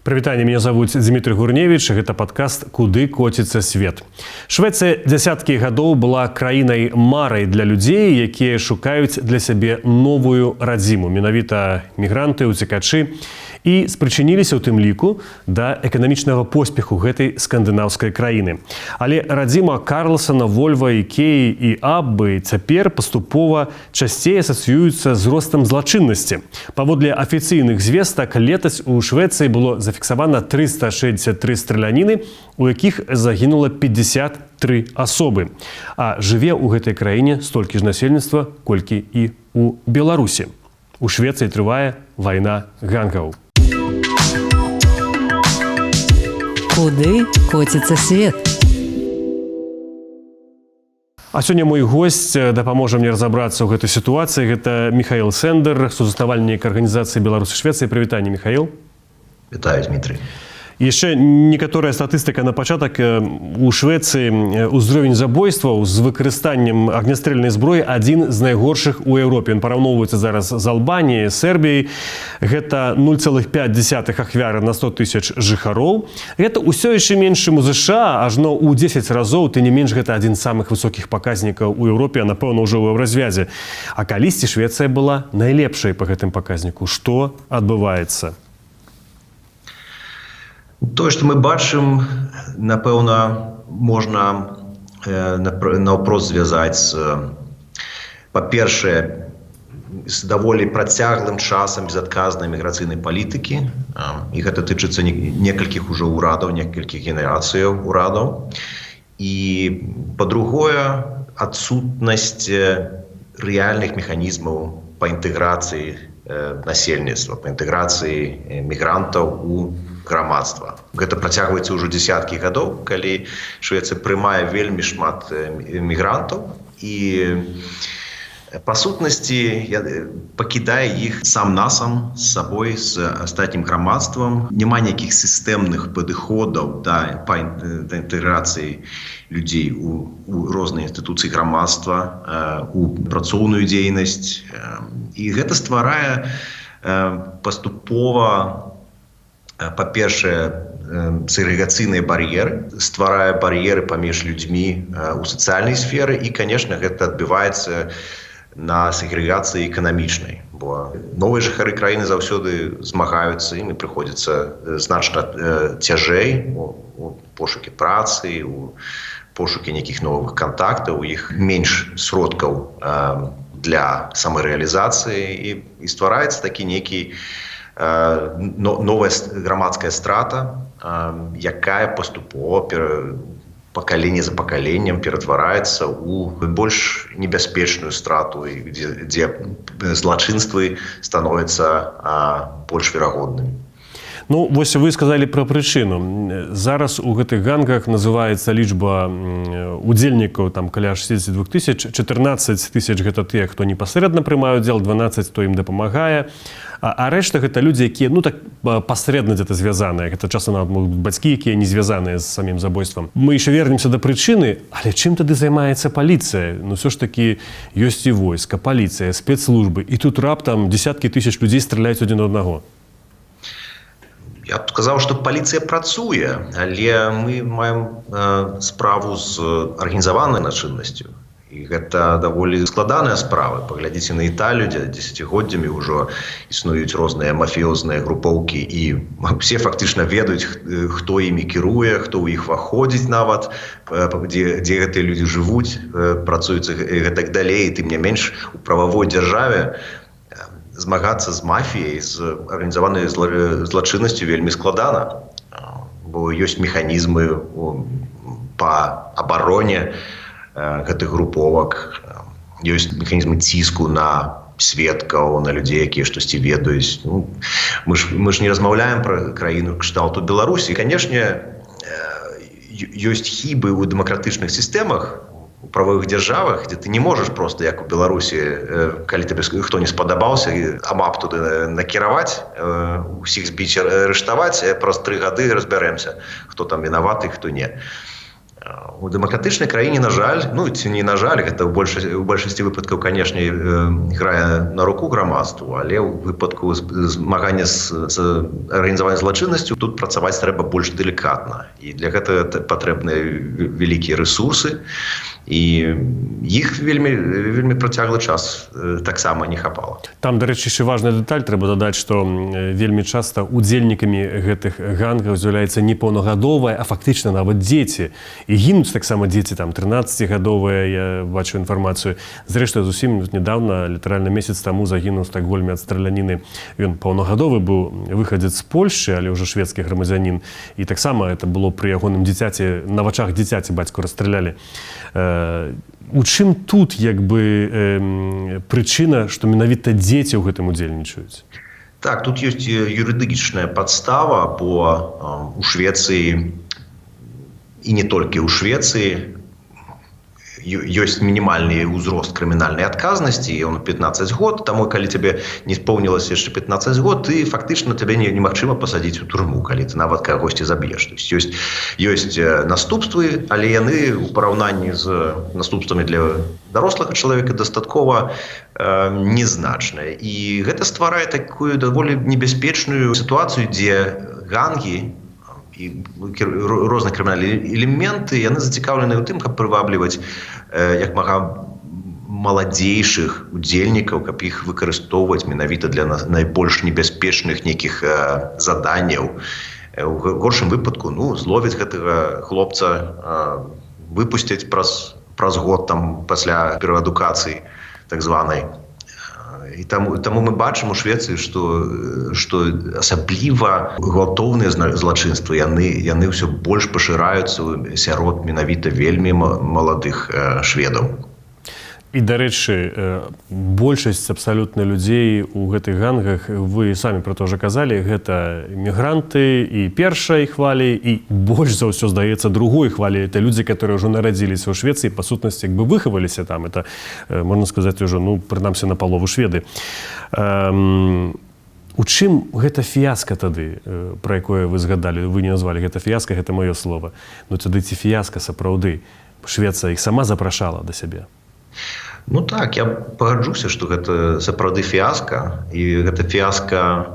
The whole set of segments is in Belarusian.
Прывітанне, меня зовут Дмитрий Гурневич, гэта падкаст «Куды коціцца свет». Швецыя дзясяткі гадоў была краінай марай для людзей, якія шукаюць для сябе новую радзіму, менавіта мігранты, уцекачы, і спрычыніліся ў тым ліку да эканамічнага поспеху гэтай скандынаўскай краіны. Але радзіма Карлсона, Вольва, Ікеі і Аббы цяпер паступова часцей асацыююцца з ростам злачыннасці. Паводле афіцыйных звестак, летась у Швецыі было зафіксавана 363 страляніны, у якіх загінула 53 асобы. А жыве ў гэтай краіне столькі ж насельніцтва, колькі і ў Беларусі. У Швецыі трывае вайна гангаў. Куды коціцца свет? А сёння мой госць дапаможа мне разабрацца ў гэтай сітуацыі. Гэта Михаил Сендер, сузаснавальнік арганізацыі Беларусь і Швецыі. Прывітанне, Михаил. Вітаю, Дмитрий. Яшчэ некаторая статыстыка на пачатак. У Швецыі ўзровень забойстваў з выкарыстаннем агнястрэльнай зброі адзін з найгоршых у Еўропе. Ён параўноўваецца зараз з Албаніяй, Сербіяй. Гэта 0,5 ахвяры на 100 тысяч жыхароў. Гэта ўсё яшчэ менш, чым у ЗША, ажно ў 10 разоў, ты не менш, гэта адзін з самых высокіх паказнікаў у Еўропе, а напэўна ўжо ў еўразвязе. А калісьці Швецыя была найлепшай па гэтым паказніку. Што адбываецца? Тое, што мы бачым, напэўна, можна наўпрост звязаць з, па-першае, з даволі працяглым часам безадказнай міграцыйнай палітыкі. І гэта тычыцца некалькіх ужо ўрадаў, некалькіх генерацыяў ўрадаў. І, па-другое, адсутнасць рэальных механізмаў па інтэграцыі насельніцтва, па інтэграцыі мігрантаў у грамадства. Гэта працягваецца ўжо дзесяткі гадоў, калі Швецыя прымае вельмі шмат мігрантаў і па сутнасці пакідае іх сам-насам з сабой, з астатнім грамадствам. Няма ніякіх сістэмных падыходаў да інтэграцыі людзей у розныя інстытуцыі грамадства, у працоўную дзейнасць. І гэта стварае паступова, па-першае, сегрэгацыйныя бар'еры, стварае бар'еры паміж людзьмі ў сацыяльнай сферы і, канешне, гэта адбіваецца на сегрэгацыі эканамічнай, бо новыя жыхары краіны заўсёды змагаюцца, ім прыходзіцца значна цяжэй у пошукі працы, у пошукі нейкіх новых кантактаў, у іх менш сродкаў для самарэалізацыі і ствараецца такі нейкі новая грамадская страта, якая паступова пакаленне за пакаленнем ператвараецца ў больш небяспечную страту, дзе злачынствы становяцца больш верагоднымі. Ну, вось вы сказалі пра прычыну. Зараз у гэтых гангах называецца лічба удзельнікаў там каля 62 тысяч, 14 тысяч гэта тыя, хто непасрэдна прымае удзел, 12 хто ім дапамагае. А рэшта гэта людзі, якія, ну так, пасрэдна дзе-то звязаныя. Гэта часам нават могуць бацькі, якія не звязаныя з самім забойствам. Мы яшчэ вернемся да прычыны, але чым тады займаецца паліцыя? Ну, ўсё ж такі ёсць і войска, паліцыя, спецслужбы. І тут раптам дзесяткі тысяч людзей страляюць адзін аднаго. Я б сказаў, што паліцыя працуе, але мы маем справу з арганізаванай злачыннасцю. І гэта даволі складаная справа. Паглядзіце на Італію, дзе дзесяцігоддзямі ўжо існуюць розныя мафіёзныя групоўкі, і ўсе фактычна ведаюць, хто імі кіруе, хто ў іх ваходзіць нават, дзе гэтыя людзі жывуць, працуюць і гэтак далей. Тым не менш, у прававой дзяржаве змагацца з мафіяй, з арганізаванай злачыннасцю вельмі складана, бо ёсць механізмы па абароне гэтых груповак, ёсць механізмы ціску на сведкаў, на людзей, якія штосьці ведаюць. Ну, мы ж не размаўляем пра краіну кшталту Беларусі. Канешне, ёсць хібы ў дэмакратычных сістэмах, у правовых дзяржавах, дзе ты не можаш проста, як у Беларусі, калі тебе хто не спадабаўся, амап туды накіраваць, усіх збіць, арыштаваць, праз 3 гады разбярэмся, хто там вінаваты, хто не. У дэмакратычнай краіне, на жаль, ну ці не на жаль, гэта ў большасці выпадкаў, канешне, грае на руку грамадству, але ў выпадку змагання з арганізаванай злачыннасцю тут працаваць трэба больш далікатна. І для гэтага патрэбныя вялікія рэсурсы, і іх вельмі працяглы час таксама не хапала. Там, дарэчы, яшчэ важная дэталь, трэба дадаць, што вельмі часта удзельнікамі гэтых гангаў з'яўляюцца не паўнагадовыя, а фактычна нават дзеці. І гінуць таксама дзеці, там, 13-гадовыя, я бачу інфармацыю. Зрэшты, зусім недавно, літаральна месяц таму, загінуў у Стакгольме ад страляніны. Ён паўнагадовы быў выхадзец з Польшчы, але ўжо шведскі грамадзянін. І таксама это было пры ягоным дзіцяці, на вачах дзіцяці бацьку расстралялі. У чым тут прычына, што менавіта дзеці ў гэтым удзельнічаюць? Так, тут ёсць юрыдычная падстава, бо у Швецыі і не толькі ў Швецыі ёсць мінімальны ўзрост крымінальнай адказнасці, ён 15 год, таму калі тебе не споўнілася яшчэ 15 год, ты фактычна тебе немагчыма пасадзіць у турму, калі ты нават кагосьці заб'еш. Ёсць наступствы, але яны ў параўнанні з наступствамі для дарослага чалавека дастаткова незначныя. І гэта стварае такую даволі небяспечную сітуацыю, дзе гангі і розныя крымінальныя элементы, яны зацікаўлены ў тым, каб прывабліваць як мага маладзейшых удзельнікаў, каб іх выкарыстоўваць менавіта для найбольш небяспечных нейкіх заданняў. У горшым выпадку зловяць гэтага хлопца, выпусцяць праз год там пасля пераадукацыі так званай. І таму мы бачым у Швецыі, што асабліва гвалтоўныя злачынствы, яны ўсё больш пашыраюцца сярод менавіта вельмі маладых шведаў. І, дарэчы, большасць абсалютна людзей у гэтых гангах, вы самі пра то ўжо казалі, гэта мігранты і першай хвалі, і больш за ўсё, здаецца, другой хвалі. Это людзі, которые ўжо нарадзіліся ў Швецыі, па сутнасці, выхаваліся там. Это, можна сказаць, ўжо, прынамсі, на палову шведы. У чым гэта фіяска тады, пра якое вы згадалі, вы не назвалі гэта фіяска, гэта маё слова. Тады ці фіяска сапраўды? Швецыя іх сама запрашала да сябе? Так, я пагаджуся, што гэта сапраўды фіяска. І гэта фіяска,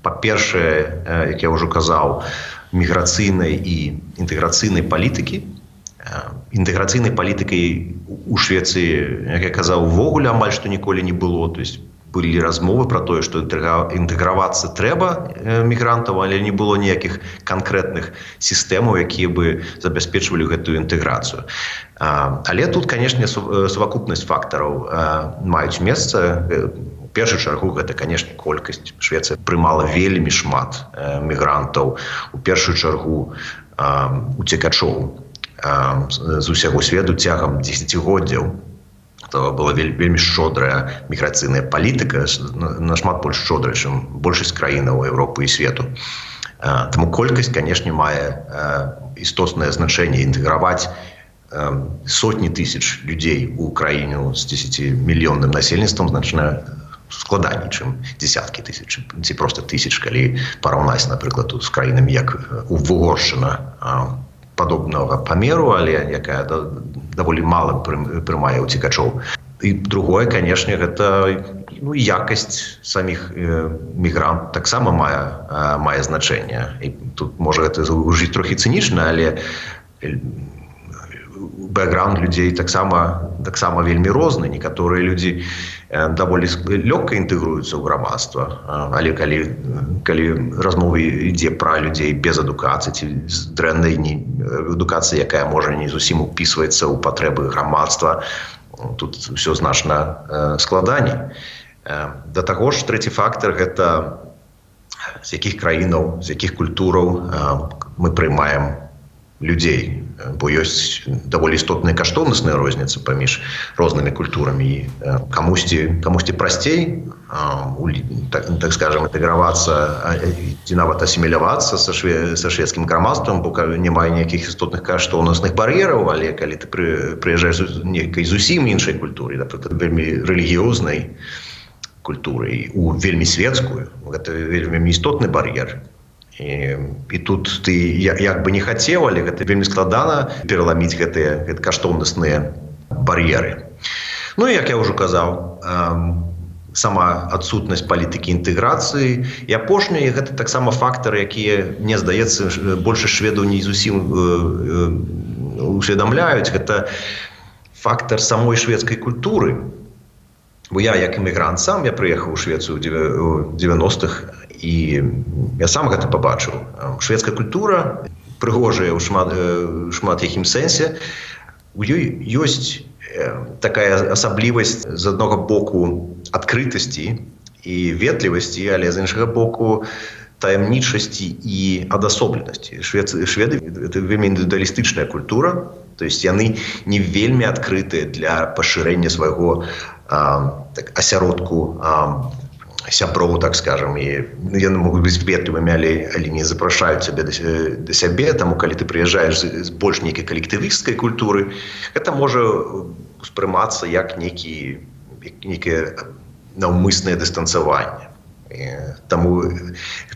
па-першае, як я ўжо казаў, міграцыйнай і інтэграцыйнай палітыкі. Інтэграцыйнай палітыкай у Швецыі, як я казаў, увогуле амаль што ніколі не было. То есть былі размовы пра тое, што інтэгравацца трэба мігрантаў, але не было ніякіх канкрэтных сістэмаў, якія бы забяспечвалі гэтую інтэграцыю. Але тут, канешне, сувакупнасць фактараў маюць месца. У першую чаргу гэта, канешне, колькасць. Швецыя прымала вельмі шмат мігрантаў. У першую чаргу уцекачоў з усяго свету цягам дзесяцігоддзяў. То была вельмі шчодрая міграцыйная палітыка, нашмат больш шчодрая, чым большасць краінаў Еўропы і свету. Таму колькасць, канешне, мае істотнае значэнне. Інтэграваць сотні тысяч людзей у краіну з 10-мільённым насельніцтвам значна складаней, чым дзесяткі тысяч, ці проста тысяч, калі параўнаць, напрыклад, з краінамі, як Угоршчына, падобнага памеру, але якая даволі мала прымае уцекачоў. І другое, канешне, гэта якасць саміх мігрант таксама мае значэнне. І тут, можа, гэта гучыць трохі цынічна, але бэкграунд людзей таксама вельмі розны. Некаторыя людзі даволі лёгка інтэгруюцца ў грамадства, але калі размова ідзе пра людзей без адукацыі ці з дрэннай адукацыі, якая можа не зусім упісваецца ў патрэбы грамадства, тут усё значна складаней. Да таго ж, трэці фактар – гэта з якіх краінаў, з якіх культураў мы прыймаем людзей, бо ёсць даволі істотная каштоўнасная розніца паміж рознымі культурамі. Камусьці прасцей, так скажем, інтэгравацца ці нават асімілявацца са шведскім грамадствам, бо не мае ніякіх істотных каштоўнасных бар'ераў, але калі ты прыязджаеш з нейкай зусім іншай культуры, напрыклад, вельмі рэлігіёзнай культуры, у вельмі светскую, гэта вельмі істотны бар'ер. І тут ты як бы не хацеў, але гэта вельмі складана пераламіць гэтыя каштоўнасныя бар'еры. Ну і як я ўжо казаў, сама адсутнасць палітыкі інтэграцыі і апошняе гэта таксама фактары, якія, мне здаецца, большасць шведаў не зусім усведамляюць. Гэта фактар самой шведскай культуры. Бо я як іммігрант сам, я прыехаў у Швецыю ў 90-х, і я сам гэта пабачыў. Шведская культура прыгожая ў шмат якім сэнсе. У ёй ёсць такая асаблівасць з аднаго боку адкрытасці і ветлівасці, але з іншага боку таямнічасці і адасобленасці. Шведы это вельмі індывідуалістычная культура, то есть яны не вельмі адкрытыя для пашырэння свайго асяродку сяброў, так скажем, і яны могуць быць ветлівымі, але не запрашаюць цябе да сябе. Таму калі ты прыязджаеш з больш нейкай калектывісцкай культуры, гэта можа успрымацца як нейкае наўмыснае дыстанцаванне. Таму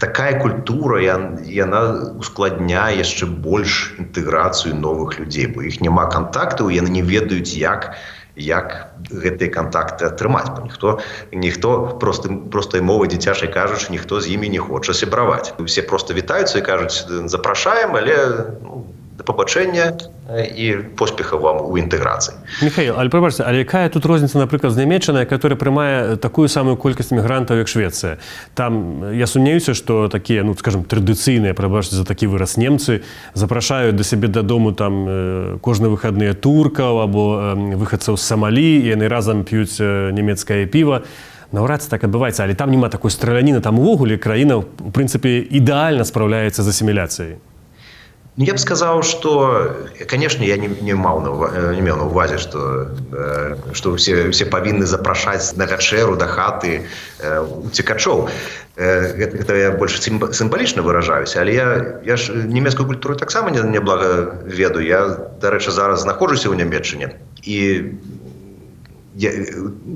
такая культура, яна ускладняе яшчэ больш інтэграцыю новых людзей, бо іх няма кантактаў, яны не ведаюць, як гэтыя кантакты атрымаць. Ніхто простай мовай дзіцячай кажучы, ніхто з імі не хоча сябраваць. Усе проста вітаюцца і кажуць, запрашаем, але да пабачэння і поспехаў вам у інтэграцыі. Михаил, але прабачце, але якая тут розніца, напрыклад, з Нямецчынай, которая прымае такую самую колькасць мігрантаў, як Швецыя? Там я сумнеюся, што такія, скажем, традыцыйныя, прабачце за такі выраз, немцы запрашаюць да сябе дадому там кожны выхадныя туркаў або выхадцаў з Самалі, і яны разам п'юць нямецкае піва. Наўрад ці так адбываецца, але там няма такой страляніны, там увогуле краіна, у прынцыпе, ідэальна спраўляецца з асіміляцыяй. Я б сказаў, што, канешне, я не меў на ўвазе, што все павінны запрашаць на вячэру да хаты уцекачоў. Гэта я больш сімвалічна выражаюся, але я ж нямецкую культуру таксама няблага ведаю. Я, дарэчы, зараз знаходжуся ў Нямецчыне, і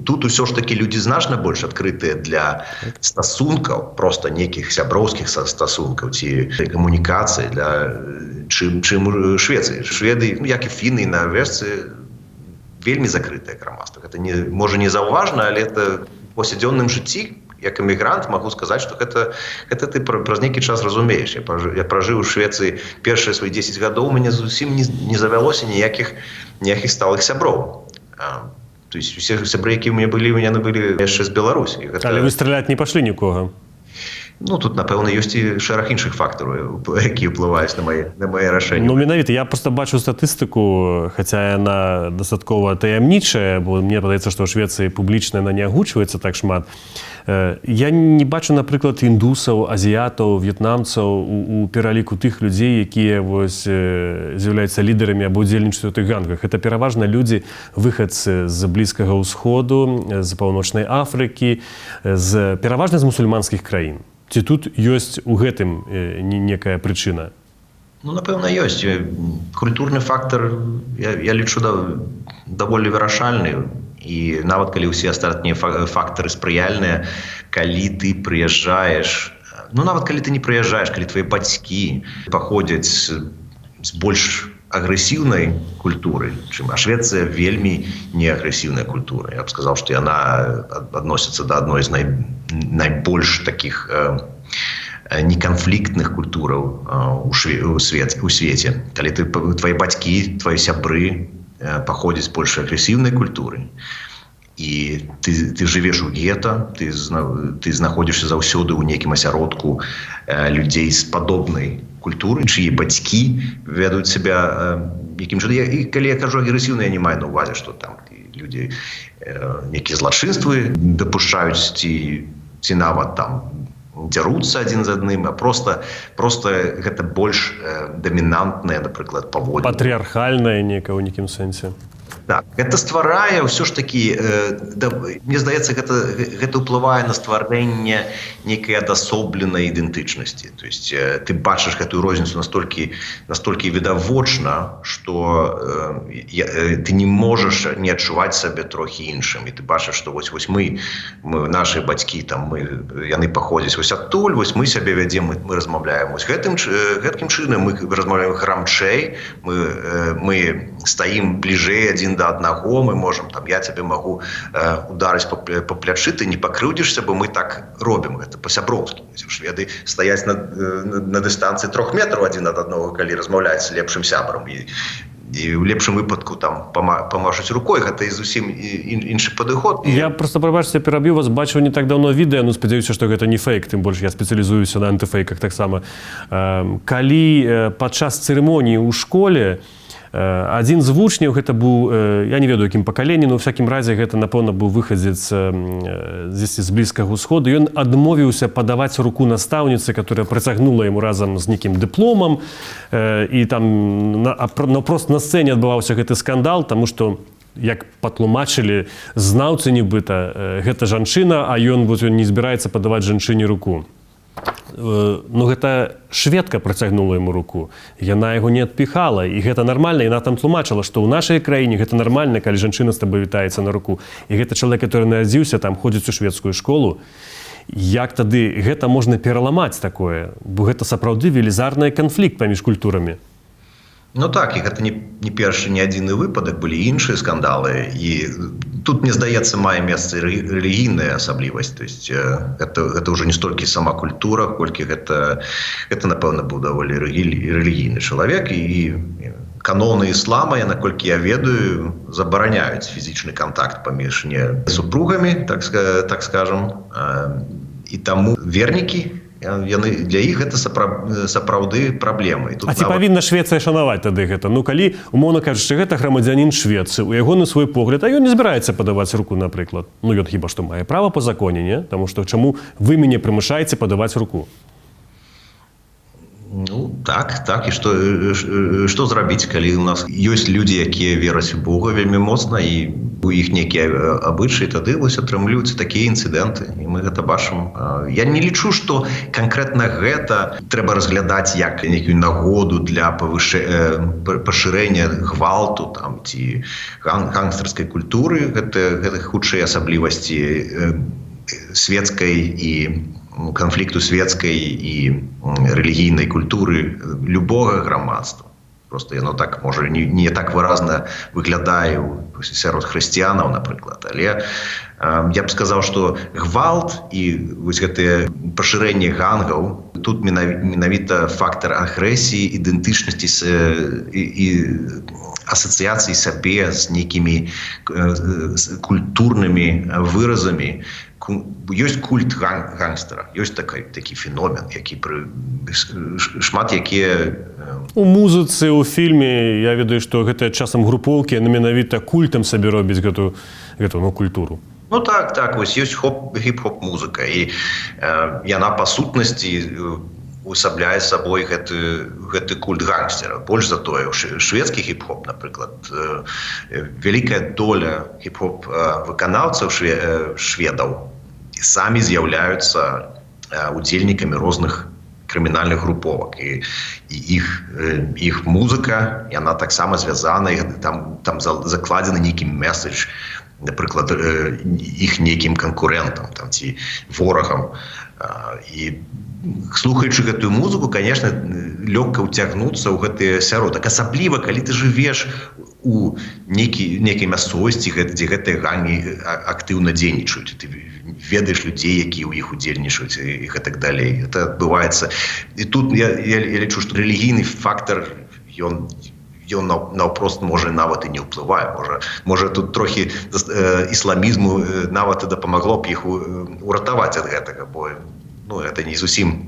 тут усё ж такі людзі значна больш адкрытыя для стасункаў, проста нейкіх сяброўскіх стасункаў ці камунікацый, чым Швецыі. Шведы, як і фіны і нарвежцы, вельмі закрытыя грамадства. Гэта можа не заўважна, але это ў паўсядзённым жыцці, як эмігрант, магу сказаць, што гэта ты праз нейкі час разумееш. Я пражыў у Швецыі першыя свае 10 гадоў, мне зусім не завялося ніякіх сталых сяброў. То есть усе сябры, які ў мяне былі яшчэ з Беларусі. Але вы страляць не пашлі нікога? Тут, напэўна, ёсць і шэраг іншых фактараў, які ўплываюць на мае рашэнні. Менавіта, я проста бачу статыстыку, хаця яна дастаткова таямнічая, бо мне падаецца, што ў Швецыі публічна яна не агучваецца так шмат. Я не бачу, напрыклад, індусаў, азіятаў, в'етнамцаў у пераліку тых людзей, якія з'яўляюцца лідарамі або ўдзельнічаюць у тых гангах. Гэта пераважна людзі, выхадцы з Блізкага ўсходу, з Паўночнай Афрыкі, пераважна з мусульманскіх краін. Ці тут ёсць у гэтым некая прычына? Напэўна, ёсць. Культурны фактар, я лічу, даволі вырашальны. І нават калі ўсе астатнія фактары спрыяльныя, калі ты прыязджаеш, нават калі ты не прыязджаеш, калі твае бацькі паходзяць з больш агрэсіўнай культуры, а Швецыя вельмі неагрэсіўная культура. Я б сказаў, што яна адносіцца да адной з найбольш такіх неканфліктных культураў у свеце. Калі твае бацькі, твае сябры паходзяць з больш агрэсіўнай культуры, і ты жывеш у гета, ты знаходзішся заўсёды ў нейкім асяродку людзей з падобнай культуры, чые бацькі ведаюць себя якім чынам. І калі я кажу агрэсіўна, я не маю на ўвазе, што там людзі нейкія злачынствы дапушчаюць ці нават там дзяруцца адзін з адным, а проста гэта больш дамінантнае, напрыклад, паводзінне. Патрыархальнае некае ў нейкім сэнсе. Так, гэта стварае ўсё ж такі, мне здаецца, гэта ўплывае на стварэнне нейкай адасобленай ідэнтычнасці. То есть ты бачыш гэтую розніцу настолькі відавочна, што ты не можаш не адчуваць сабе трохі іншым. І ты бачыш, што вось мы нашы бацькі, яны паходзяць вось адтуль, вось мы сябе вядзем, мы размаўляем вось гэткім чынам, мы размаўляем грамчэй, мы стаім бліжэй адзін да аднаго, мы можам, я цябе магу ударыць па плячы, ты не пакрыўдзішся, бо мы так робім гэта па-сяброўску. Шведы стаяць на дыстанцыі 3 метраў адзін ад аднаго, калі размаўляць з лепшым сябрам. І ў лепшым выпадку памашуць рукой, гэта і зусім іншы падыход. Я просто, прабачце, пераб'ю вас, бачыў не так даўно відэа, спадзяюся, што гэта не фейк, тым больш я спецыялізуюся на антыфейках таксама. Калі падчас цырымоніі ў школе адзін з вучняў, гэта быў, я не ведаю, якім пакаленні, но ў всякім разе гэта, напэўна, быў выхадзец з блізкага ўсходу, ён адмовіўся падаваць руку настаўніцы, которая працягнула яму разам з нейкім дыпломам, і там прост на сцэне адбываўся гэты скандал, таму што, як патлумачылі знаўцы нібыта, гэта жанчына, а ён не збіраецца падаваць жанчыне руку. Ну, гэта шведка працягнула яму руку. Яна яго не адпіхала, і гэта нармальна. Яна там тлумачыла, што ў нашай краіне гэта нармальна, калі жанчына з табой вітаецца на руку. І гэта чалавек, который нарадзіўся, там ходзіць у шведскую школу. Як тады гэта можна пераламаць такое? Бо гэта сапраўды велізарны канфлікт паміж культурамі. Ну так, і гэта не першы, не адзіны выпадак, былі іншыя скандалы. І тут, мне здаецца, мае месца рэлігійная асаблівасць. То есть гэта ўжо не столькі сама культура, колькі гэта напэўна, быў даволі рэлігійны чалавек. І каноны іслама, наколькі я ведаю, забараняюць фізічны контакт паміж супругамі, так скажам. І таму вернікі, для іх гэта сапраўды праблемы. А ці павінна Швецыя шанаваць тады гэта? Ну, калі, умоўна кажучы, гэта грамадзянін Швецыі, у яго на свой погляд, а ён не збіраецца падаваць руку, напрыклад. Ну, ён хіба што мае права па законе, не? Таму што чаму вы мяне прымушаеце падаваць руку? Ну, так. І што зрабіць, калі у нас ёсць людзі, якія вераць у Бога вельмі моцна, і у іх нейкія абычаі, тады вось атрымліваюцца такія інцыдэнты, і мы гэта бачым. Я не лічу, што канкрэтна гэта трэба разглядаць як нейкую нагоду для пашырэння гвалту ці гангстарскай культуры, гэта хутчэй асаблівасці светскай і канфлікту светскай і рэлігійнай культуры любога грамадства. Просто яно так, можа, не так выразна выглядае сярод хрысціянаў, напрыклад. Але я б сказаў, што гвалт і вось гэтае пашырэнне гангаў, тут менавіта фактар агрэсіі, ідэнтычнасці і асацыяцыі сабе з нейкімі культурнымі выразамі. Ёсць культ гангстера, ёсць такі феномен, які шмат якія... У музыцы, у фільме, я ведаю, што гэта часам групоўкі, менавіта культам сабе робіць гэту культуру. Ну так, вось ёсць хіп-хоп музыка, і яна па сутнасці усабляе сабой гэты культ гангстера. Больш за тое, шведскі хіп-хоп, напрыклад, вялікая доля хіп-хоп выканаўцаў шведаў самі з'яўляюцца удзельнікамі розных крымінальных груповак. І іх музыка, яна таксама звязана, там закладзены нейкі месседж, напрыклад, іх нейкім канкурэнтам ці ворагам. І слухаючы гэтую музыку, конечно, лёгка ўцягнуцца ў гэты асяродак. Асабліва, калі ты жывеш у нейкай мясцовасці, дзе гэтыя гангі актыўна дзейнічаюць. Ты ведаеш людзей, якія ў іх удзельнічаюць і гэтак далей. Это адбываецца. І тут я лічу, што рэлігійны фактар, ён наўпрост можа нават і не ўплывае. Можа тут трохі ісламізму нават і дапамагло б іх уратаваць ад гэтага, бо гэта не зусім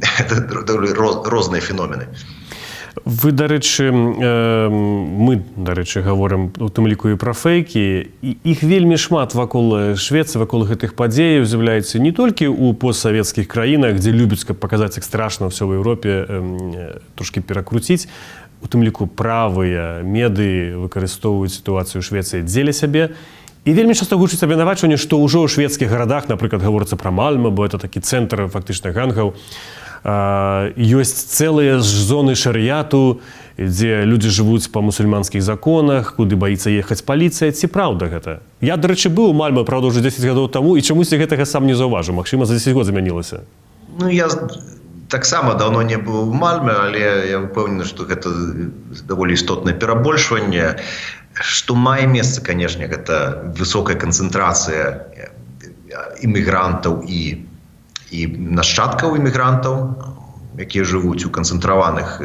розныя феномены. Вы, дарэчы, мы, дарэчы, гаворым у тым ліку і пра фейкі, і іх вельмі шмат вакол Швецыі, вакол гэтых падзеяў з'яўляецца не толькі ў постсавецкіх краінах, дзе любяць паказаць, як страшна ўсё ў Еўропе, трошкі перакруціць. у тым ліку правыя медыі выкарыстоўваюць сітуацыю ў Швецыі дзеля сябе. І вельмі часта гучыць абвінавачванне, што ўжо ў шведскіх гарадах, напрыклад, гаворыцца пра Мальмэ, бо это такі цэнтр фактычна гангаў, ёсць цэлыя зоны шарыяту, дзе людзі жывуць па мусульманскіх законах, куды баіцца ехаць паліцыя. Ці праўда гэта? Я, дарэчы, быў у Мальмэ, правда, ўжо 10 гадоў таму, і чамусьці гэтага сам не заўважыў. Магчыма, за 10 год змянілася. Ну, я таксама даўно не быў у Мальмэ, але я ўпэўнены, што гэта даволі істотнае перабольшванне. Што мае месца, канешне, гэта высокая канцэнтрацыя імігрантаў і нашчадкаў імігрантаў, якія жывуць у канцэнтраваных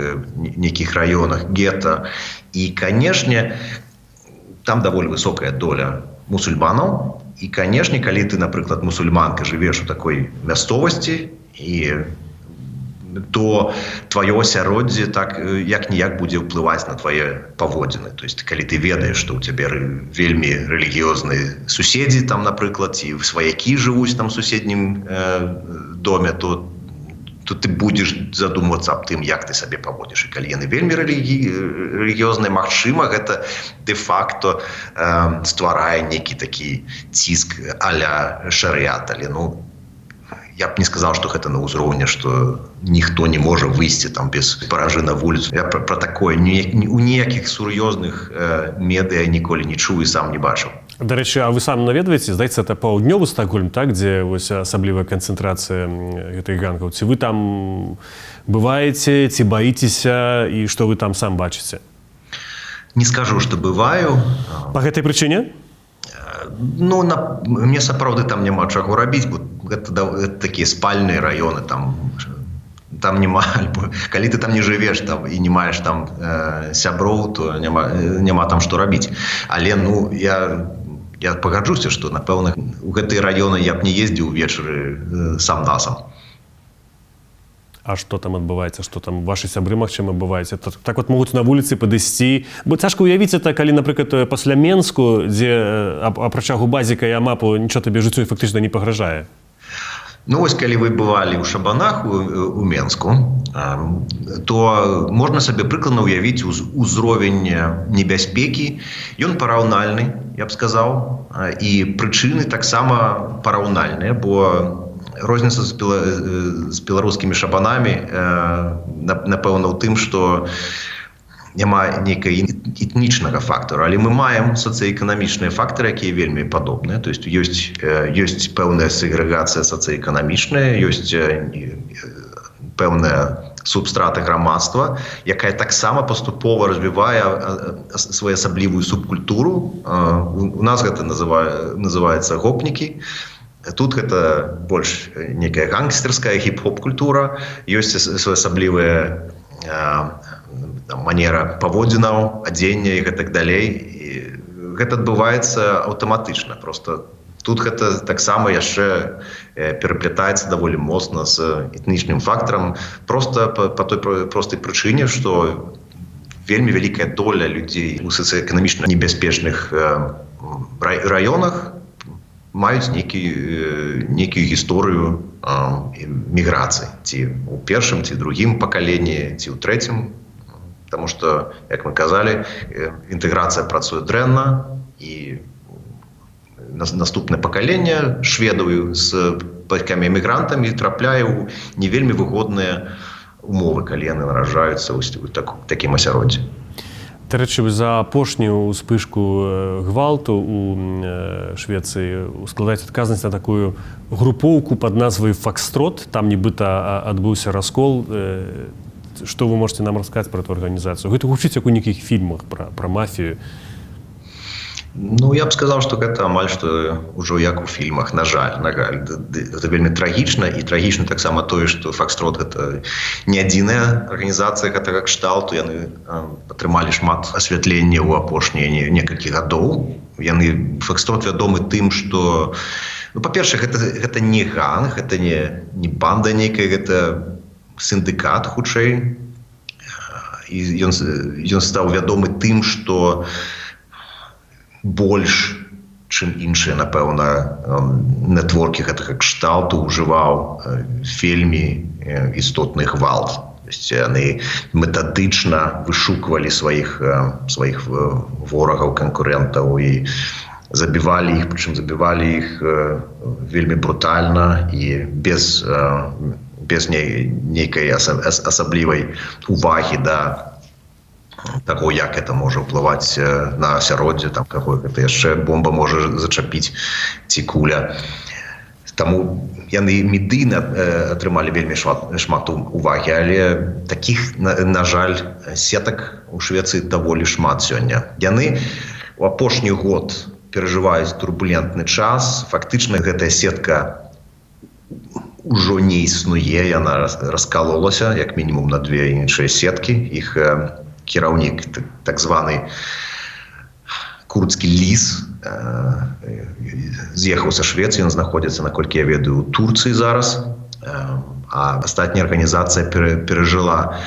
нейкіх раёнах гета. І, канешне, там даволі высокая доля мусульманаў. І, канешне, калі ты, напрыклад, мусульманка, жывеш у такой мясцовасці, то твоё асяроддзе так як-ніяк будзе ўплываць на твае паводзіны. То есть, калі ты ведаеш, што ў цябе вельмі рэлігіёзныя суседзі, там, напрыклад, ці сваякі жывуць там у суседнім доме, то ты будзеш задумвацца аб тым, як ты сабе паводзіш. І калі яны вельмі рэлігіёзныя, магчыма, гэта дэ-факто стварае нейкі такі ціск а-ля шарыят. Але, я б не сказаў, што гэта на ўзроўні, што ніхто не можа выйсці там без паражы на вуліцу. Я пра такое у ніякіх сур'ёзных медыа ніколі не чуў і сам не бачыў. Дарэчы, а вы сам наведваеце, здаецца, это паўднёвы Стокгольм, так, дзе вось асаблівая канцэнтрацыя гэтых гангаў. Ці вы там бываеце, ці баіцеся, і што вы там сам бачыце? Не скажу, што бываю. Па гэтай прычыне? Мне сапраўды там няма чаго рабіць, бо гэта такія спальныя раёны, там няма, калі ты там не жывеш там, і не маеш там сяброў, то няма там што рабіць. Але я пагаджуся, што, напэўна, у гэтыя раёны я б не ездзіў увечары сам-насам. А што там адбываецца? Што там вашы сябры, магчыма, бываеце? Так от могуць на вуліцы падысці. Бо цяжка ўявіць это, калі, напрыклад, пасля Менску, дзе апрача губазіка і амапу нічого табе жыццю фактычна не пагражае. Вось, калі вы бывалі ў Шабанах у Менску, то можна сабе прыкладна ўявіць узровень небяспекі. Ён параўнальны, я б сказаў, і прычыны таксама параўнальныя, бо розніца з беларускімі шабанамі, напэўна, у тым, што няма нейкай этнічнага фактора, але мы маем сацыяэканамічныя фактары, якія вельмі падобныя. То есть ёсць пэўная сегрэгацыя сацыяэканамічная, ёсць пэўная субстрата грамадства, якая таксама паступова развівае своеасаблівую субкультуру. У нас гэта называецца гопнікі. Тут гэта больш некая гангстерская хіп-хоп-культура, ёсць своеасаблівая манера паводзінаў, адзення і гэтак далей. І гэта адбываецца аўтаматычна. Просто тут гэта таксама яшчэ пераплятаецца даволі моцна з этнічным фактарам, просто па той простай прычыне, што вельмі вялікая доля людзей у сацыяэканамічна небяспечных раёнах маюць нейкую гісторыю міграцыі, ці ў першым, ці другім пакаленні, ці ў трэцім. Таму што, як мы казалі, інтэграцыя працуе дрэнна, і наступнае пакаленне шведаў з бацькамі-эмігрантамі трапляе ў не вельмі выгодныя умовы, калі яны нараджаюцца ў такім асяроддзі. Дарэчы, за апошнюю ўспышку гвалту у Швецыі складаецца адказнасць на такую групоўку пад назвай «Фокстрот». Там нібыта адбыўся раскол. Што вы можете нам расказаць пра эту арганізацыю? Гэта гучыць як у нейкіх фільмах пра мафію. Я б сказаў, што гэта амаль што ўжо як у фільмах, на жаль. Гэта вельмі трагічна, і трагічна таксама тое, што «Фокстрот» гэта не адзіная арганізацыя гэтага кшталту. Яны атрымалі шмат асвятлення ў апошнія некалькі гадоў. «Фокстрот» вядомы тым, што, па-першае, гэта не ганг, гэта не банда нейкая, гэта сіндыкат, хутчэй. І ён стаў вядомы тым, што больш, чым іншыя, напэўна, нетворкі гэтага кшталту ўжываў вельмі істотны гвалт. есть яны метадычна вышуквалі сваіх ворагаў, канкурэнтаў і забівалі іх, прычым забівалі іх вельмі брутальна і без нейкай асаблівай увагі да таго, як это можа ўплываць на асяроддзе, там какой гэта яшчэ бомба можа зачапіць ці куля. Таму яны медыйна атрымалі вельмі шмат увагі, але такіх, на жаль, сетак у Швецыі даволі шмат сёння. Яны у апошні год перажываюць турбулентны час. Фактычна гэтая сетка ўжо не існуе, яна раскалолася як мінімум на две іншыя сеткі. Іх кіраўнік, так званы курдскі ліс, з'ехаў са Швецыі, ён знаходзіцца, наколькі я ведаю, у Турцыі зараз, а астатняя арганізацыя перажыла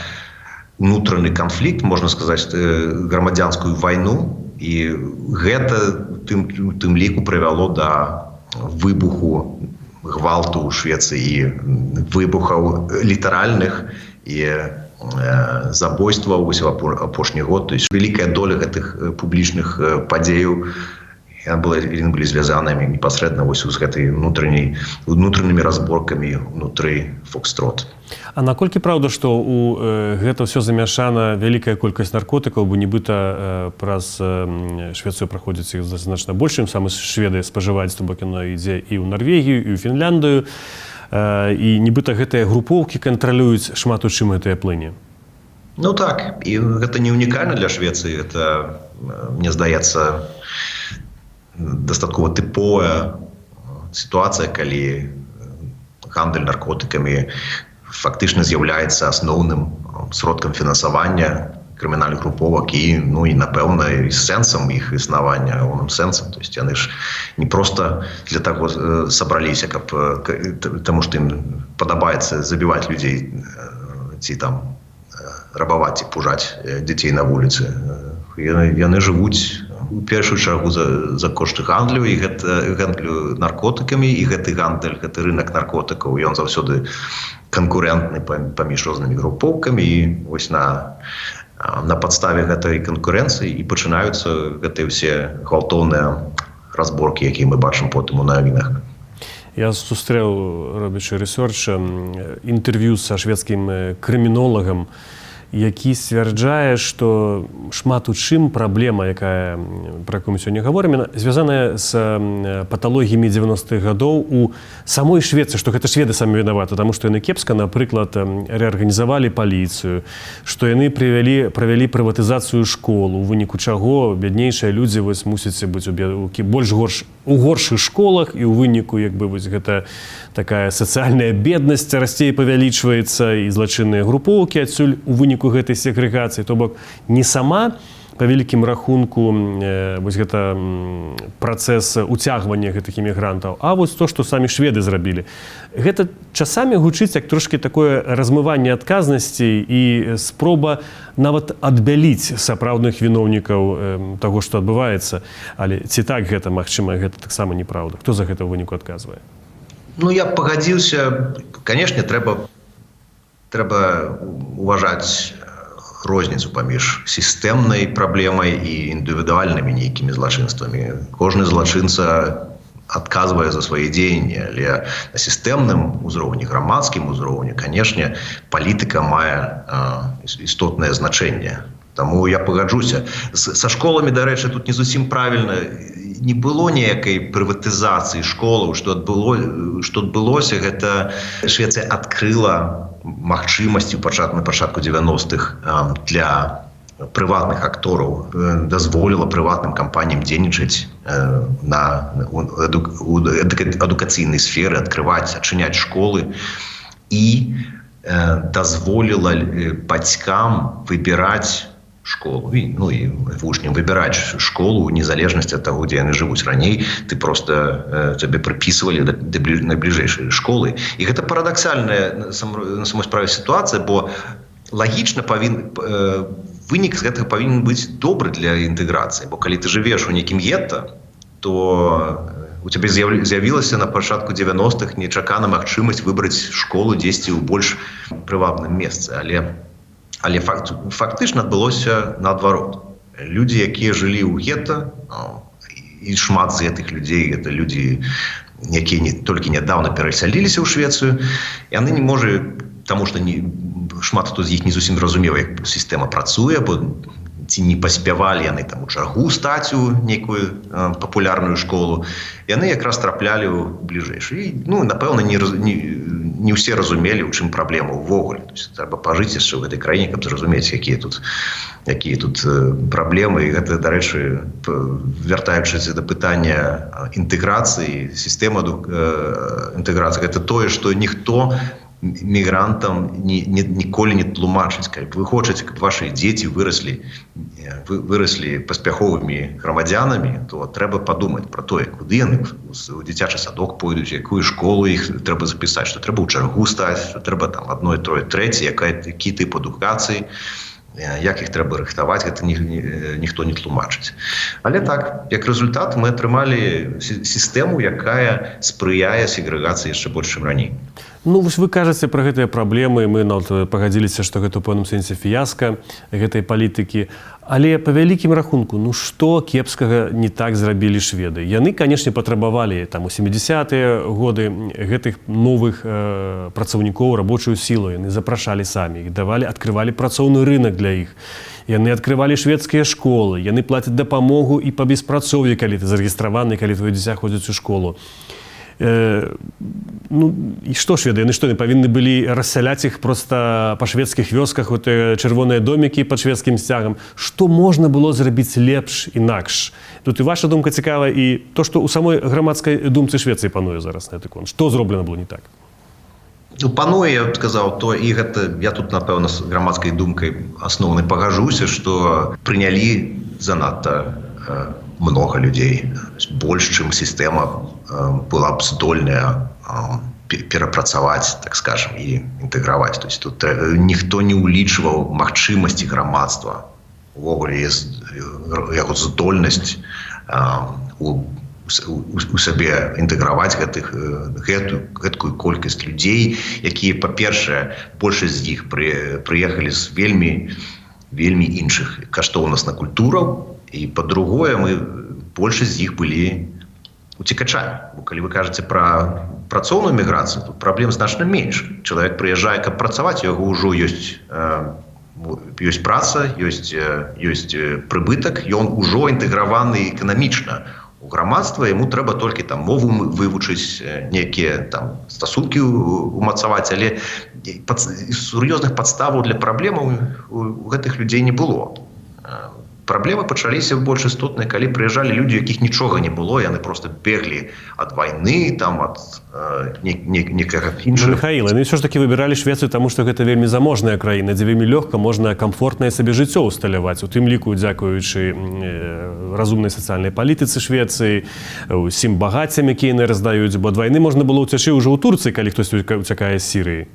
унутраны канфлікт, можна сказаць, грамадзянскую вайну, і гэта тым ліку прывяло да выбуху гвалту ў Швецыі і выбухаў літаральных і забойстваў вось у апошні год. То есть вялікая доля гэтых публічных падзеяў былі звязанымі непасрэдна вось з гэтай унутранымі разборкамі ўнутры Фокстрот. А наколькі праўда, што у гэта ўсё замяшана вялікая колькасць наркотыкаў, бо нібыта праз Швецыю праходзіць іх значна больш, чым самі шведы спажываюць, то бок яно ідзе і ў Нарвегію, і ў Фінляндыю, і нібыта гэтыя групоўкі кантралююць шмат у чым гэтыя плыні. Ну так, і гэта не унікальна для Швецыі, гэта, мне здаецца, дастаткова тыповая сітуацыя, калі гандаль наркотыкамі фактычна з'яўляецца асноўным сродкам фінансавання крымінальных груповак і, напэўна, і сэнсам іх існавання, агульным сэнсам. То есть яны ж не проста для таго сабраліся, таму што ім падабаецца забіваць людзей ці там рабаваць і пужаць дзяцей на вуліцы. Яны жывуць у першую чаргу за кошт гандлю і гандлю наркотыкамі, і гэты гандаль, гэты рынок наркотыкаў, ён заўсёды канкурэнтны паміж рознымі групоўкамі, і вось на падставе гэтай канкурэнцыі і пачынаюцца гэтыя ўсе гвалтоўныя разборкі, якія мы бачым потым у навінах. Я сустрэў, робячы рэсёрч, інтэрв'ю са шведскім крымінолагам, які сцвярджае, што шмат у чым праблема, пра якую мы сёння гаворым, звязаная з паталогіямі 90-х гадоў у самой Швецыі, што гэта шведы самі вінаваты, таму што яны кепска, напрыклад, рэарганізавалі паліцыю, што яны правялі прыватызацыю школ, у выніку чаго бяднейшыя людзі мусяць быць у горшых школах, і ў выніку гэта такая сацыяльная беднасць расце і павялічваецца, і злачынныя групоўкі адсюль у выніку гэтай сегрэгацыі. То бок не сама па вялікім рахунку гэта працэс уцягвання гэтых імігрантаў, а вось то, што самі шведы зрабілі. Гэта часамі гучыць як трошкі такое размыванне адказнасці і спроба нават адбяліць сапраўдных віноўнікаў таго, што адбываецца. Але ці так гэта, магчыма, гэта таксама неправда? Хто за гэта ў выніку адказвае? Я пагадзіўся. Канешне, трэба уважаць розніцу паміж сістэмнай праблемай і індывідуальнымі нейкімі злачынствамі. Кожны злачынца адказвае за свае дзеянні, але на сістэмным узроўні, грамадскім узроўні, канешне, палітыка мае істотнае значэнне. Таму я пагаджуся. Са школамі, дарэчы, тут не зусім правільна. Не было ніякай прыватызацыі школаў. Што адбылося, гэта Швецыя адкрыла магчымасці на пачатку 90-х для прыватных актораў, дазволіла прыватным кампаніям дзейнічаць у адукацыйнай сферы, адкрываць, адчыняць школы, і дазволіла бацькам выбіраць школу, і вучням выбіраць школу незалежнасці ад таго, дзе яны жывуць. Раней ты проста цябе прыпісвалі да найбліжэйшай школы. І гэта парадаксальная на самой справе сітуацыя, бо лагічна вынік з гэтага павінен быць добры для інтэграцыі, бо калі ты жывеш у нейкім гетта, то у цябе з'явілася на пачатку 90-х нечакана магчымасць выбраць школу дзесьці ў больш прывабным месцы, але фактычна адбылося наадварот. Людзі, якія жылі ў гета, і шмат з гэтых людзей гэта людзі, якія толькі нядаўна перасяліліся ў Швецыю, яны не можа, таму што шмат хто з іх не зусім разумеў, як сістэма працуе, бо ці не паспявалі яны там у чаргу стаць у нейкую папулярную школу, яны якраз траплялі ў бліжэйшы. І, напэўна, не ўсе разумелі, у чым праблема ўвогуле. Трэба пажыць яшчэ ў гэтай краіне, каб зразумець, якія тут праблемы. І гэта, дарэчы, вяртаючыся да пытання інтэграцыі, сістэма інтэграцыі, гэта тое, што ніхто мігрантам ніколі не тлумачыць. Калі вы хочаце, каб вашы дзеці выраслі паспяховымі грамадзянамі, то трэба падумаць пра тое, куды яны у дзіцячы садок пойдуць, якую школу іх трэба запісаць, што трэба ў чаргу стаць, што трэба там адно, трое, трэцяе, які тып адукацыі, як іх трэба рыхтаваць, гэта ніхто не тлумачыць. Але так, як рэзультат, мы атрымалі сістэму, якая спрыяе сегрэгацыі яшчэ больш, чым раней. Вось вы кажаце пра гэтыя праблемы, мы пагадзіліся, што гэта ў пэўным сэнсе фіяска гэтай палітыкі. Але па вялікім рахунку, што кепскага не так зрабілі шведы? Яны, канешне, патрабавалі там у 70-е годы гэтых новых працаўнікоў, рабочую сілу. Яны запрашалі самі, іх давалі, адкрывалі працоўны рынак для іх. Яны адкрывалі шведскія школы, яны плацяць дапамогу і па беспрацоўі, калі ты зарэгістраваны, калі твоё дзіця ходзіць у школу. І што шведы? Яны што, не павінны былі рассяляць іх проста па шведскіх вёсках, у тыя чырвоныя домікі пад шведскім сцягам? Што можна было зрабіць лепш, інакш? Тут і ваша думка цікава, і то, што ў самой грамадскай думцы Швецыі пануе зараз на гэты конт. Што зроблена было не так? Пануе, я б сказаў, то і гэта, я тут, напэўна, з грамадскай думкай асноўнай пагажуся, што прынялі занадта много людзей, больш, чым сістэма была б здольная перапрацаваць, так скажем, і інтэграваць. То есть тут ніхто не ўлічваў магчымасці грамадства, увогуле яго здольнасць у сабе інтэграваць гэткую колькасць людзей, якія, па-першае, большасць з іх прыехалі з вельмі іншых каштоўнасна культураў, і па-другое, большасць з іх былі уцекачамі. Бо калі вы кажаце пра працоўную міграцыю, тут праблем значна менш. Чалавек прыязджае, каб працаваць, у яго ўжо ёсць праца, ёсць прыбытак, ён ужо інтэграваны эканамічна у грамадства, яму трэба толькі там мову вывучыць, нейкія там стасункі умацаваць, але сур'ёзных падставаў для праблемаў у гэтых людзей не было. Праблемы пачаліся больш істотныя, калі прыязджалі людзі, якіх нічога не было, яны проста беглі ад вайны, там ад некага іншага. Михаіл, яны ўсё ж такі выбіралі Швецыю, таму што гэта вельмі заможная краіна, дзе вельмі лёгка можна камфортнае сабе жыццё ўсталяваць, у тым ліку дзякуючы разумнай сацыяльнай палітыцы Швецыі, усім багаццям, якія яны раздаюць, бо ад вайны можна было ўцячы ўжо ў Турцыі, калі хтось уцякае з Сірыі.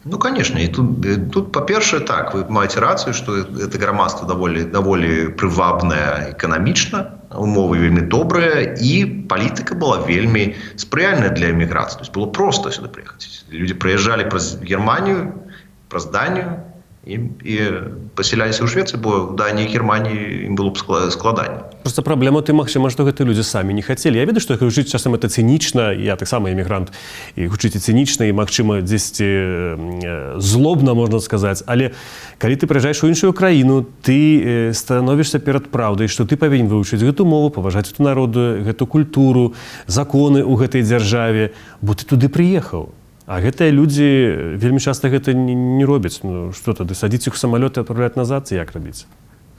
Конечно, и тут по-перше, так, вы маете рацию, что это громадство довольно прывабное экономично, умовы вельмі добрые, и политика была вельмі спрыяльная для эмиграции. То есть было просто сюда приехать. Люди приезжали праз Германию, праз Данию, і пасяляліся ў Швецыі, бо ў Даніі і Германіі ім было б складаней. Проста праблема ты, магчыма, што гэтыя людзі самі не хацелі. Я ведаю, што гучыць часам это цынічна, я таксама эмігрант, і гучыць і цынічна, і, магчыма, дзесьці злобна, можна сказаць. Але калі ты прыязджаеш у іншую краіну, ты становішся перад праўдай, што ты павінен вывучыць гэту мову, паважаць эту народу, гэту культуру, законы ў гэтай дзяржаве, бо ты туды прыехаў. А гэтыя людзі вельмі часта гэта не робяць. Што тады, садзіць іх у самалёт і адпраўляць назад, ці як рабіць?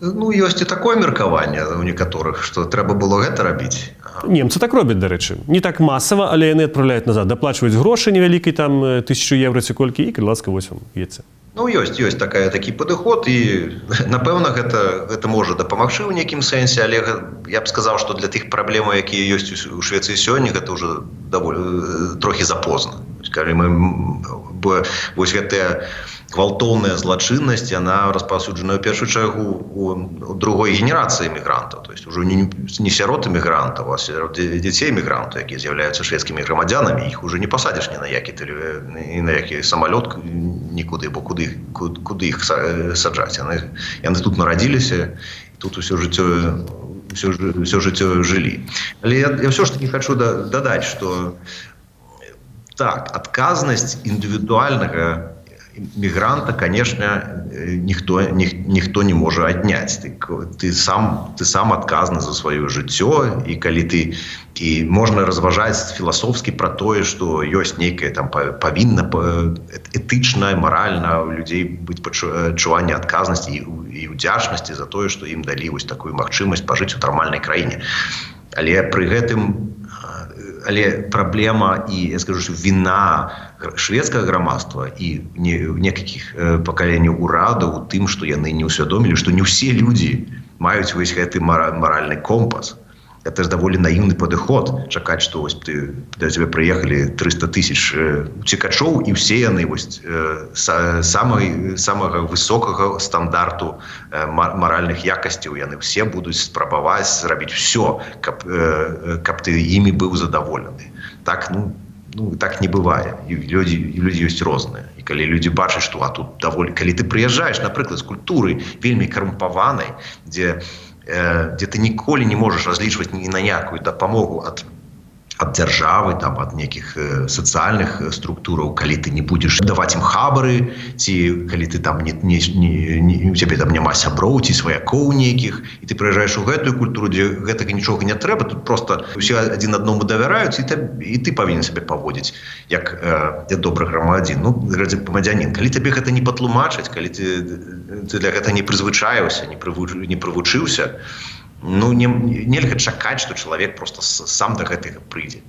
Ёсць і такое меркаванне ў некаторых, што трэба было гэта рабіць. Немцы так робяць, дарэчы. Не так масава, але яны адпраўляюць назад. Даплачваюць грошы невялікай, там, 1000 еўра ці колькі, і, калі ласка, вось вам, едце. Ёсць такі падыход, і, напэўна, гэта можа дапамагчы ў нейкім сэнсе, але я б сказаў, што для тых праблемаў, якія ёсць у Швецыі сёння, гэта ўжо трохі запозна. Вось гэтая гвалтоўная злачыннасць, яна распаўсюджана ў першую чаргу у другой генерацыі эмігрантаў, то есть ужо не сярод эмігрантаў, а сярод дзяцей эмігрантаў, якія з'яўляюцца шведскімі грамадзянамі, іх уже не пасадзіш ні на які самалёт нікуды, бо куды іх саджаць. Яны тут нарадзіліся, тут усё жыццё жылі. Але я ўсё ж таки хочу дадаць, што так, адказнасць індывідуальнага мігранта, конечно, ніхто не можа адняць. Ты сам адказны за сваё жыццё, і калі і можна разважаць філасофскі пра тое, што ёсць нейкае там павінна этычна, маральна у людзей быць пачуванне адказнасці і ўдзячнасці за тое, што ім далі вось такую магчымасць пажыць у нармальнай краіне. Але пры гэтым праблема і, я скажу, віна шведскага грамадства і некалькіх пакаленняў урадаў у тым, што яны не ўсвядомілі, што не ўсе людзі маюць вось гэты маральны компас. Это ж даволі наіўны падыход чакаць, што вось да цябе прыехалі 300 тысяч уцекачоў, і ўсе яны вось самага высокага стандарту маральных якасцяў, яны ўсе будуць спрабаваць зрабіць ўсё, каб ты імі быў задаволены. Так не бывае. Людзі ёсць розныя. І калі людзі бачаць, што тут даволі, калі ты прыязджаеш, напрыклад, з культуры вельмі карумпаванай, дзе ты ніколі не можаш разлічваць ні на ніякую дапамогу ад дзяржавы, ад нейкіх сацыяльных структураў, калі ты не будзеш даваць ім хабары, ці калі ты там у цябе там няма сяброў ці сваякоў нейкіх, і ты прыязджаеш у гэтую культуру, дзе гэтага нічога не трэба, тут проста усе адзін аднаму давяраюць, і ты павінен сябе паводзіць як добры грамадзянін. Грамадзянін, калі табе гэта не патлумачаць, калі ты для гэта не прызвычаіўся, не прывучыўся, нельга чакаць, што чалавек просто сам да гэтага прыйдзе.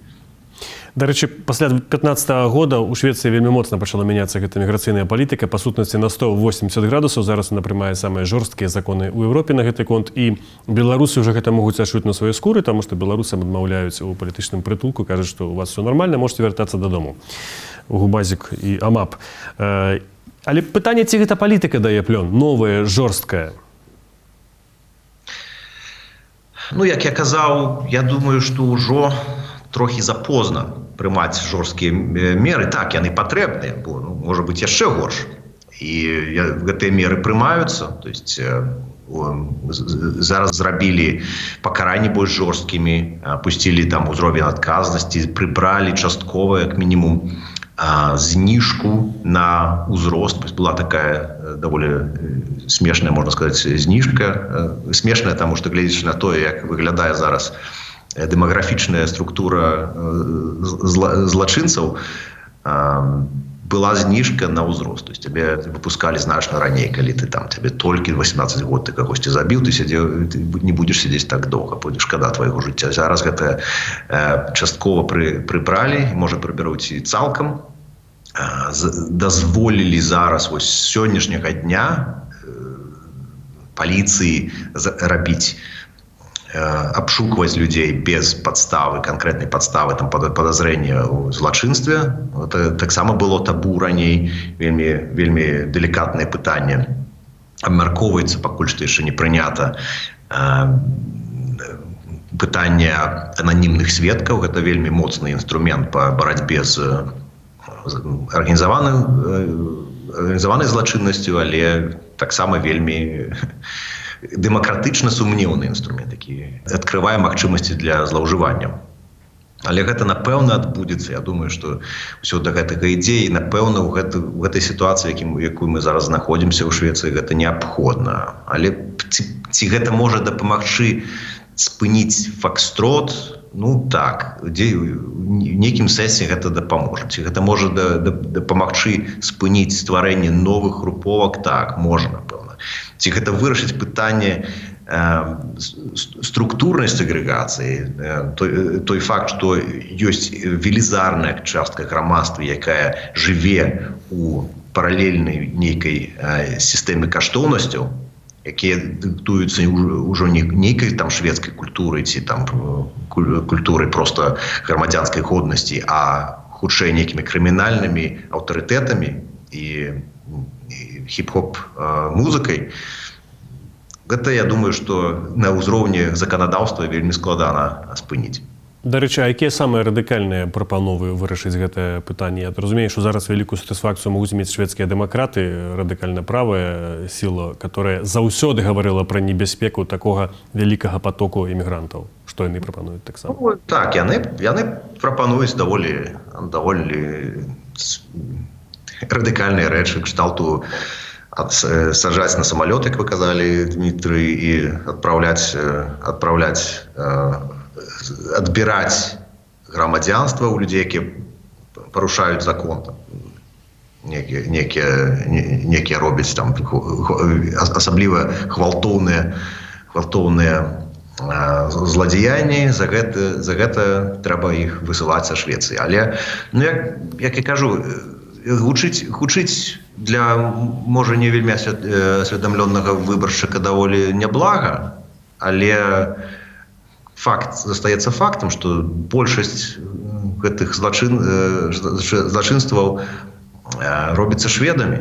Дарэчы, пасля 15-го года ў Швецыі вельмі моцна пачала мяняцца гэта міграцыйная палітыка, па сутнасці на 180 градусаў. Зараз яна прымае самыя жорсткія законы ў Еўропе на гэты конт, і беларусы ўжо гэта могуць адчуць на сваёй скуры, таму што беларусам адмаўляюць у палітычным прытулку, кажуць, што у вас все нормальна, можете вяртацца дадому у Губазік і Амап. Але пытанне, ці гэта палітыка дае плён, новая, жорсткая? Як я казаў, я думаю, што ўжо трохі запозна прымаць жорсткія меры. Так, яны патрэбныя, бо можа быць яшчэ горш. І гэтыя меры прымаюцца. То есть зараз зрабілі пакаранні больш жорсткімі, апусцілі там узровень адказнасці, прыбралі часткова, як мінімум, зніжку на ўзрост. Была такая даволі смешная, можна сказаць, зніжка. Смешная, таму што гледзячы на тое, як выглядае зараз дэмаграфічная структура злачынцаў, была зніжка на ўзрост. То есть тебе выпускалі значна раней, калі тебе толькі 18 год ты кагосьці забіў, ты не будзеш сядзець так доўга, будзе шкада твайго жыцця. Зараз гэта часткова прыбралі, можа прыбяруць і цалкам. Дазволілі зараз вось сённяшняга дня паліцыі рабіць, абшукваць людзей без падставы, канкрэтнай падставы, падазрэння ў злачынстве. Таксама было табу раней, вельмі далікатнае пытанне. Абмяркоўваецца, пакуль што яшчэ не прынята, пытанне ананімных сведкаў. Гэта вельмі моцны інструмент па барацьбе з арганізаванай злачыннасцю, але таксама вельмі дэмакратычна сумнеўны інструмент, які адкрывае магчымасці для злоўжывання. Але гэта, напэўна, адбудзецца. Я думаю, што ўсё да гэтага ідзе, і, напэўна, у гэтай сітуацыі, якую мы зараз знаходзімся ў Швецыі, гэта неабходна. Але ці гэта можа дапамагчы спыніць фокстрот? Так, у нейкім сэнсе гэта дапаможа. Ці гэта можа дапамагчы спыніць стварэнне новых груповак? Так, можа, напэўна. Ці гэта вырашыць пытанне структурнай сегрэгацыі, той факт, што ёсць велізарная частка грамадства, якая жыве у паралельнай нейкай сістэме каштоўнасцяў, якія дыктуюцца ўжо не нейкай там шведскай культуры ці там культуры проста грамадзянскай годнасці, а хутчэй нейкімі крымінальнымі аўтарытэтамі і хіп-хоп музыкай, гэта, я думаю, што на ўзроўні заканадаўства вельмі складана спыніць. Дарэчы, а якія самыя радыкальныя прапановы вырашыць гэтае пытанне? Я разумею, што зараз вялікую сатысфакцыю могуць мець шведскія дэмакраты, радыкальна правая сіла, которая заўсёды гаварыла пра небяспеку такога вялікага потоку імігрантаў. Што яны прапануюць таксама? Ну, так, яны прапануюць даволі радыкальныя рэчы, кшталту сажаць на самалёт, як вы казалі, Дмітрый, і адбіраць грамадзянства ў людзей, якія парушаюць закон. Некія робяць там асабліва гвалтоўныя зладзеянні, за гэта трэба іх высылаць са Швецыі. Але, ну, як я кажу, гучыць для, можа, не вельмі асведамлёнага выбаршчыка даволі няблага, але факт застаецца фактам, што большасць гэтых злачынстваў робіцца шведамі,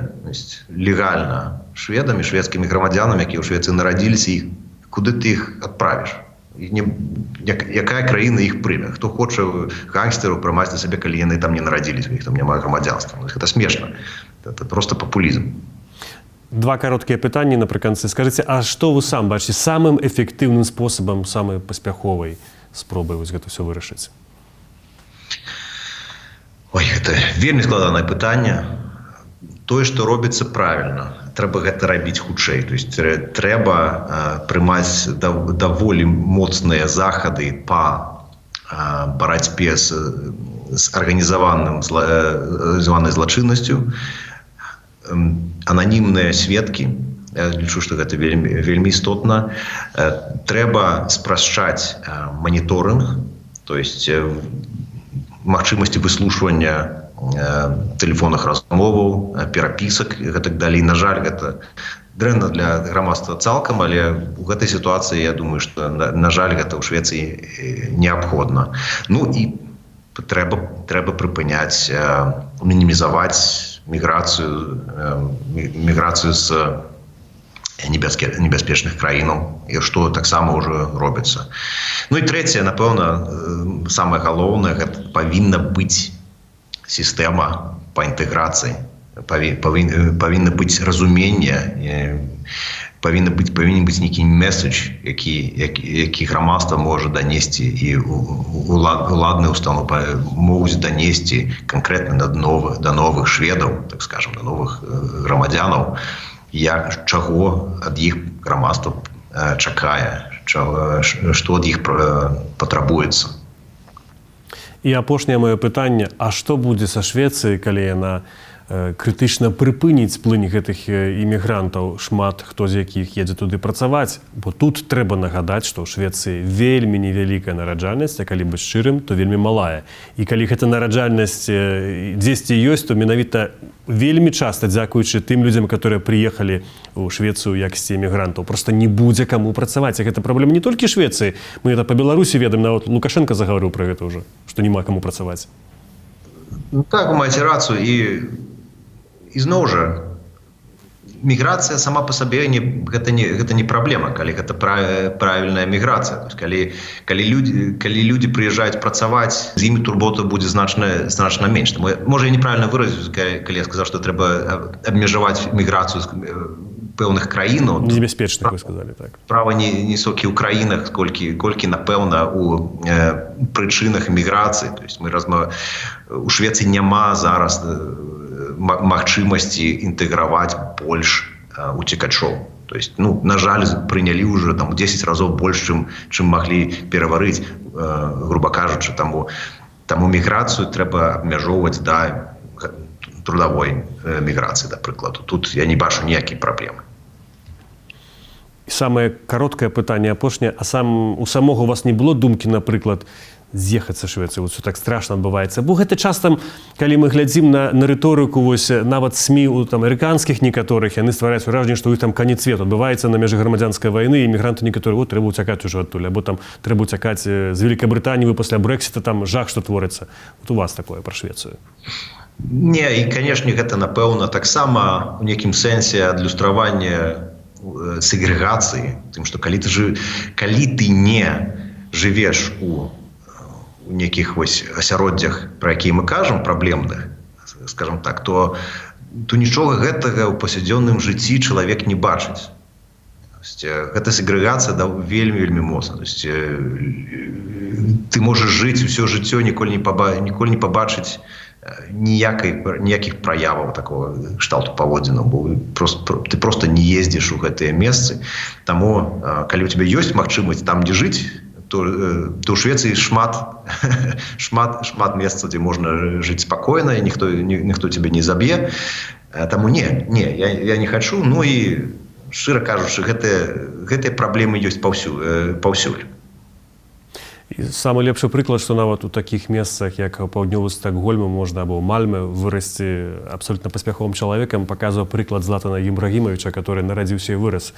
легальна шведамі, шведскімі грамадзянамі, якія ў Швецыі нарадзіліся, і куды ты іх адправіш? Якая краіна іх прыме? Хто хоча гангстераў прымаць на сябе, калі яны там не нарадзіліся, у іх там няма грамадзянства? Гэта смешна. Гэта просто папулізм. Два кароткія пытанні напрыканцы. Скажыце, а што вы сам бачыце самым эфектыўным спосабам, самай паспяховай спробай вось гэта ўсё вырашыць? Ой, гэта вельмі складанае пытанне. Тое, што робіцца правільна, трэба гэта рабіць хутчэй. То есть трэба прымаць даволі моцныя захады па барацьбе з арганізаванай злачыннасцю. Ананімныя сведкі, я лічу, што гэта вельмі істотна. Трэба спрашчаць маніторынг, то есть магчымасці выслушвання тэлефонных размоваў, перапісак і гэтак далей. На жаль, гэта дрэнна для грамадства цалкам, але ў гэтай сітуацыі, я думаю, што, на жаль, гэта ў Швецыі неабходна. Ну і трэба прыпыняць, мінімізаваць міграцыю з небяспечных краінаў, і што таксама ўжо робіцца. Ну і трэцяе, напэўна, самае галоўнае, гэта павінна быць сістэма па інтэграцыі, павінна быць разуменне, павінен быць нейкі месседж, які грамадства можа данесці, і уладныя установы могуць данесці канкрэтна да новых шведаў, так скажем, да новых грамадзянаў, чаго ад іх грамадства чакае, што ад іх патрабуецца. І апошняе маё пытанне, а што будзе са Швецыяй, калі яна крытычна прыпыніць плынь гэтых імігрантаў, шмат хто з якіх едзе туды працаваць? Бо тут трэба нагадаць, што ў Швецыі вельмі невялікая нараджальнасць, а калі быць шчырым, то вельмі малая. І калі гэта нараджальнасць дзесьці ёсць, то менавіта вельмі часта, дзякуючы тым людзям, которые прыехалі ў Швецыю ў якасці імігрантаў, проста не будзе каму працаваць. І гэта праблема не толькі Швецыі. Мы это па Беларусі ведаем, нават Лукашенко загаварыў пра гэта ўжо, што няма каму працаваць. Ну так, вы маеце рацыю. І зноў жа, міграцыя сама па сабе гэта не праблема, калі гэта правільная міграцыя. Калі людзі прыязджаюць працаваць, з імі турбота будзе значна менш. Можа, я неправільна выразіў, калі я сказаў, што трэба абмежаваць міграцыю з пэўных краінаў. Небяспечных, вы сказалі, так. Справа не сокі ў краінах, колькі, напэўна, у прычынах міграцыі. То есть у Швецыі няма зараз магчымасці інтэграваць больш уцекачоў. То есть, на жаль, прынялі ўжо 10 разоў больш, чым маглі пераварыць, груба кажучы. Таму міграцыю трэба абмяжоўваць да трудовой міграцыі, да прыкладу. Тут я не бачу ніякай праблемы. І самае кароткае пытанне апошняе, а у самога у вас не было думкі, напрыклад, з'ехаць са Швецыі, вот все так страшна адбываецца. Бо гэта часта, калі мы глядзім на рыторыку, вось нават СМІ у там амерыканскіх некаторых, яны ствараюць уражанне, што ў іх там канец свету адбываецца на мяжы грамадзянскай вайны, і мігранты некаторыя, вот трэба ўцякаць ужо адтуль, або там трэба ўцякаць з Вялікай Брытаніі, вы пасля Брэксіта там жах, што творыцца. Вот у вас такое пра Швецыю. Не, і, канешне, гэта, напэўна, таксама у нейкім сэнсе адлюстравання сегрегацыі, тым, што калі ты не жывеш у нейкіх вось асяроддзях, пра якія мы кажам, праблемных, скажам так, то нічога гэтага ў паўсядзённым жыцці чалавек не бачыць. Гэта сегрегацыя вельмі моцна. Ты можаш жыць усё жыццё, ніколі не пабачыць ніякіх праяваў такого кшталту паводзінаў, бо ты просто не ездзіш у гэтыя месцы. Таму, калі у тебя ёсць магчымасць там, дзе жыць, то ў Швецыі шмат месцаў, дзе можна жыць спакойна, і ніхто тебе не заб'е. Таму я не хачу. Ну і, шчыра кажучы, гэтыя праблемы ёсць паўсюль. І самы лепшы прыклад, што нават у такіх месцах, як паўднёвы Стокгольм, можна або Мальме вырасці абсолютна паспяховым чалавекам, паказваў прыклад Златана Ібрагімавіча, который нарадзіўся і вырас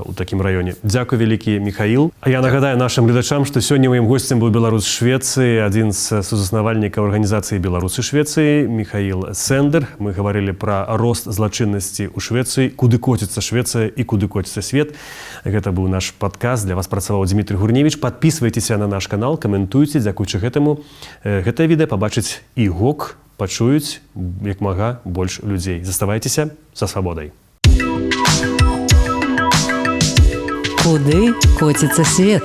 у такім раёне. Дзякуй вялікі, Міхаіл. А я нагадаю нашым гледачам, што сёння маім госцем быў беларус Швецыі, адзін з сузаснавальнікаў арганізацыі «Беларусы Швецыі» Міхаіл Сэндэр. Мы гаварылі пра рост злачыннасці ў Швецыі, куды коціцца Швецыя і куды коціцца свет. Гэта быў наш падкаст. Для вас працаваў Дмітрий Гурневіч. Падпісвайцеся на наш канал, каментуйце, дзякуючы гэтаму гэтае відэа пабачыць і ГОК, пачуюць як мага больш людзей. Заставайцеся са свабодай. Куды коціцца свет?